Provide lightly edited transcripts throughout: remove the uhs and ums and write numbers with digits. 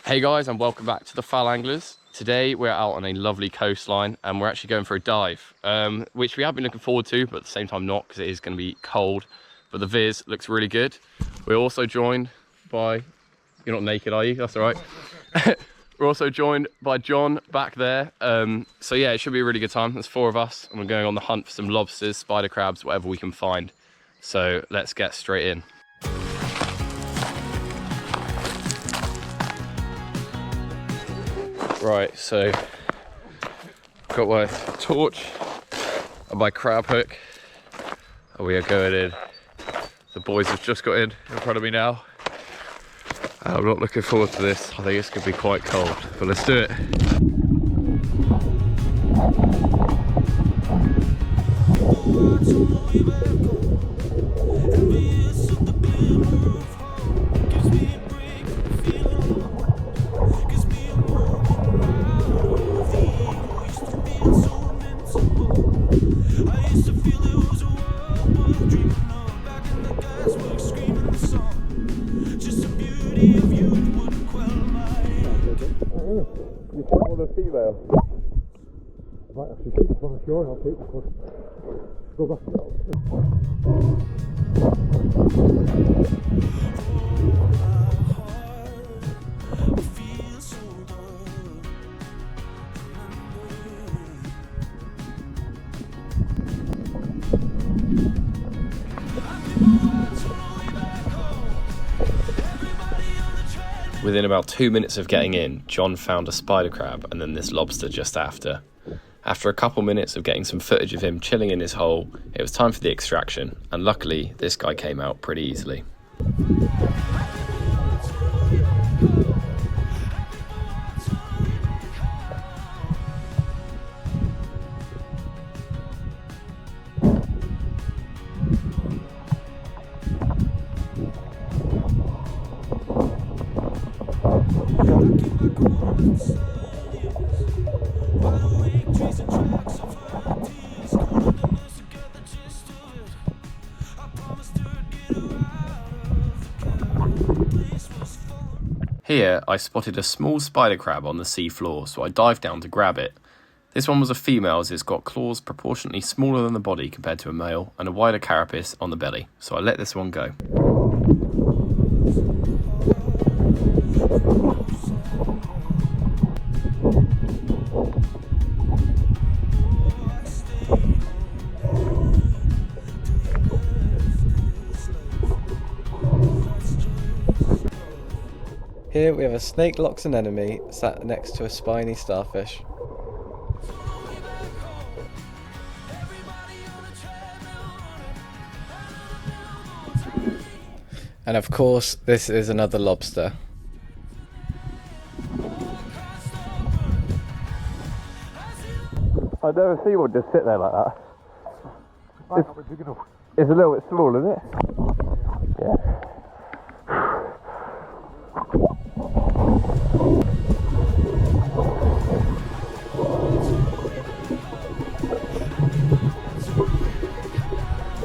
Hey guys, and welcome back to the Foul Anglers. Today we're out on a lovely coastline and we're actually going for a dive, which we have been looking forward to, but at the same time not, because it is going to be cold. But the viz looks really good. We're also joined by, you're not naked are you? That's all right. We're also joined by John back there. So yeah, it should be a really good time. There's 4 of us and we're going on the hunt for some lobsters, spider crabs, whatever we can find. So let's get straight in. Right, so got my torch and my crab hook and we are going in. The boys have just got in front of me now. I'm not looking forward to this. I think it's going to be quite cold, but let's do it. You can't want a female. I might actually keep it on the shore and I'll take the foot. Go back to Within about 2 minutes of getting in, John found a spider crab and then this lobster just after. After a couple minutes of getting some footage of him chilling in his hole, it was time for the extraction, and luckily this guy came out pretty easily. Here, I spotted a small spider crab on the sea floor, so I dived down to grab it. This one was a female as it's got claws proportionately smaller than the body compared to a male and a wider carapace on the belly, so I let this one go. Here we have a snake locks an enemy sat next to a spiny starfish. And of course, this is another lobster. I've never seen one just sit there like that. It's a little bit small, isn't it? Yeah.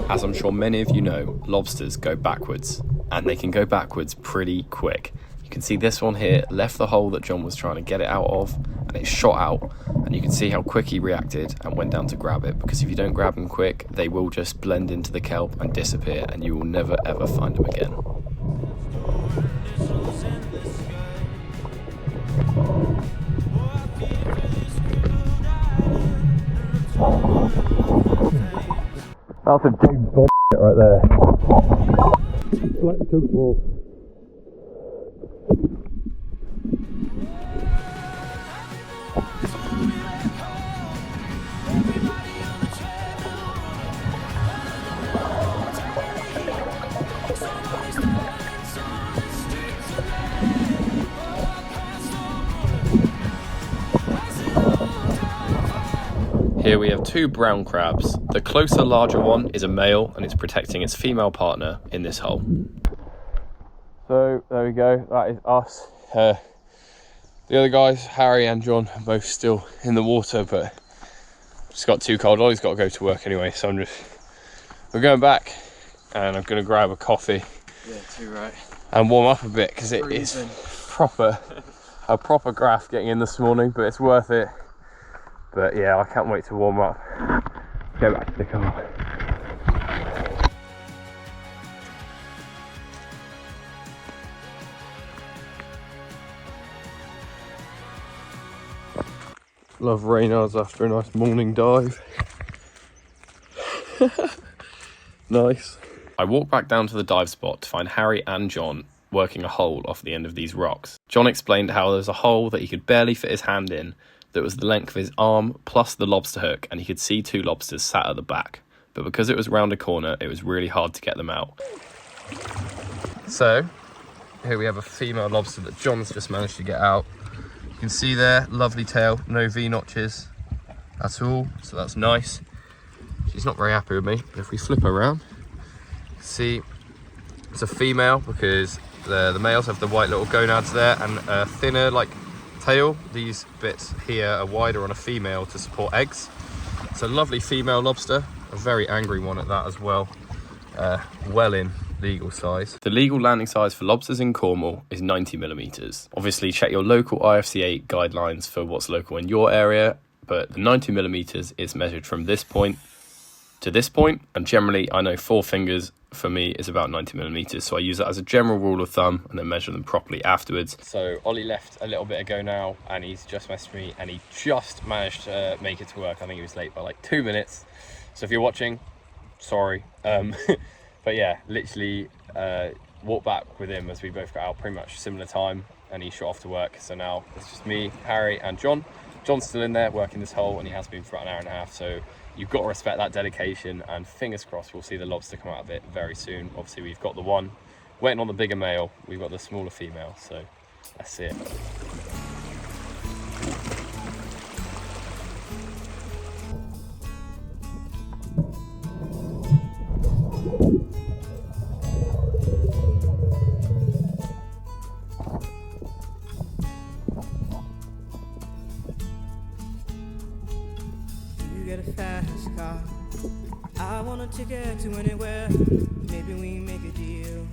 As I'm sure many of you know, lobsters go backwards, and they can go backwards pretty quick. You can see this one here left the hole that John was trying to get it out of, and it shot out, and you can see how quick he reacted and went down to grab it, because if you don't grab them quick, they will just blend into the kelp and disappear, and you will never ever find them again. That's a James Bond right there. slightly too small. Here we have 2 brown crabs. The closer, larger one is a male and it's protecting its female partner in this hole. So there we go, that is us. The other guys, Harry and John, are both still in the water, but just got too cold. Ollie's got to go to work anyway, so we're going back and I'm going to grab a coffee. Yeah, too right. And warm up a bit because it is proper a proper graft getting in this morning, but it's worth it. But yeah, I can't wait to warm up. Go back to the car. Love rain hours after a nice morning dive. Nice. I walked back down to the dive spot to find Harry and John working a hole off the end of these rocks. John explained how there was a hole that he could barely fit his hand in that was the length of his arm plus the lobster hook, and he could see 2 lobsters sat at the back. But because it was round a corner, it was really hard to get them out. So, here we have a female lobster that John's just managed to get out. You can see there, lovely tail, no V-notches at all, so that's nice. She's not very happy with me, but if we flip her around, see, it's a female because the males have the white little gonads there and a thinner like tail. These bits here are wider on a female to support eggs. It's a lovely female lobster, a very angry one at that as well, well in legal size. The legal landing size for lobsters in Cornwall is 90mm. Obviously check your local IFCA guidelines for what's local in your area, but the 90mm is measured from this point to this point, and generally I know 4 fingers for me is about 90mm, so I use that as a general rule of thumb and then measure them properly afterwards. So Ollie left a little bit ago now and he's just messaged me and he just managed to make it to work. I think he was late by like 2 minutes, so if you're watching, sorry. But yeah, literally walked back with him as we both got out pretty much similar time and he shot off to work. So now it's just me, Harry and John. John's still in there working this hole and he has been for about an hour and a half, so you've got to respect that dedication, and fingers crossed we'll see the lobster come out of it very soon. Obviously we've got the one waiting on the bigger male, we've got the smaller female, so that's it. Get a fast car, I want a ticket to anywhere. Maybe we make a deal,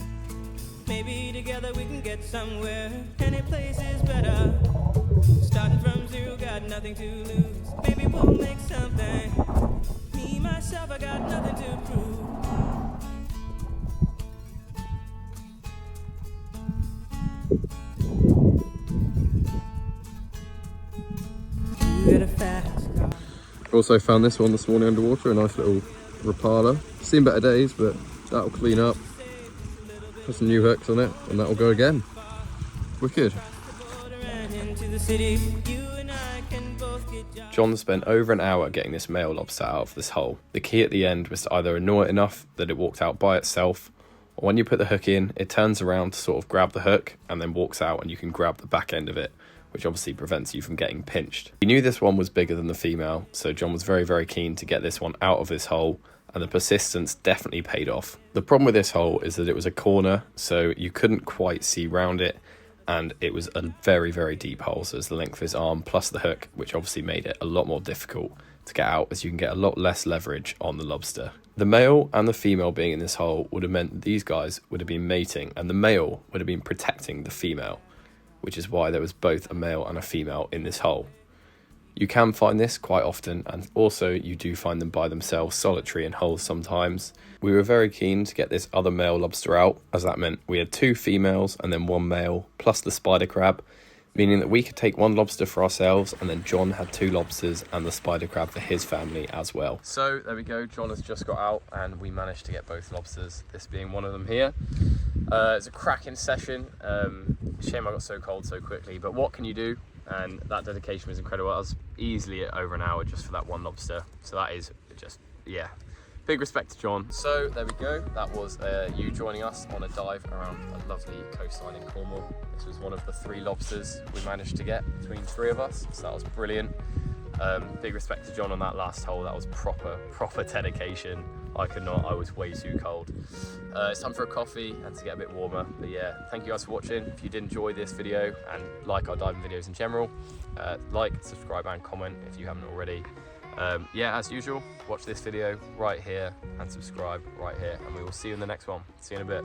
maybe together we can get somewhere. Any place is better, starting from zero, got nothing to lose. Maybe we'll make something, me, myself, I got nothing to prove. You get a fast car. Also found this one this morning underwater, a nice little rapala. Seen better days, but that'll clean up. Put some new hooks on it and that'll go again. Wicked. John spent over an hour getting this male lobster out of this hole. The key at the end was to either annoy it enough that it walked out by itself, or when you put the hook in, it turns around to sort of grab the hook and then walks out and you can grab the back end of it, which obviously prevents you from getting pinched. He knew this one was bigger than the female, so John was very, very keen to get this one out of this hole, and the persistence definitely paid off. The problem with this hole is that it was a corner, so you couldn't quite see round it, and it was a very, very deep hole, so it's the length of his arm plus the hook, which obviously made it a lot more difficult to get out, as you can get a lot less leverage on the lobster. The male and the female being in this hole would have meant that these guys would have been mating, and the male would have been protecting the female, which is why there was both a male and a female in this hole. You can find this quite often, and also you do find them by themselves solitary in holes sometimes. We were very keen to get this other male lobster out, as that meant we had 2 females and then 1 male plus the spider crab, meaning that we could take 1 lobster for ourselves, and then John had 2 lobsters and the spider crab for his family as well. So there we go, John has just got out and we managed to get both lobsters, this being one of them here. It's a cracking session. Shame I got so cold so quickly, but what can you do? And that dedication was incredible. I was easily at over an hour just for that 1 lobster, so that is just, yeah, big respect to John. So there we go, that was you joining us on a dive around a lovely coastline in Cornwall. This was one of the 3 lobsters we managed to get between 3 of us, so that was brilliant. Big respect to John on that last hole. That was proper dedication. I could not, I was way too cold. It's time for a coffee and to get a bit warmer. But yeah, thank you guys for watching. If you did enjoy this video and like our diving videos in general, like, subscribe and comment if you haven't already. Yeah, as usual, watch this video right here and subscribe right here, and we will see you in the next one. See you in a bit.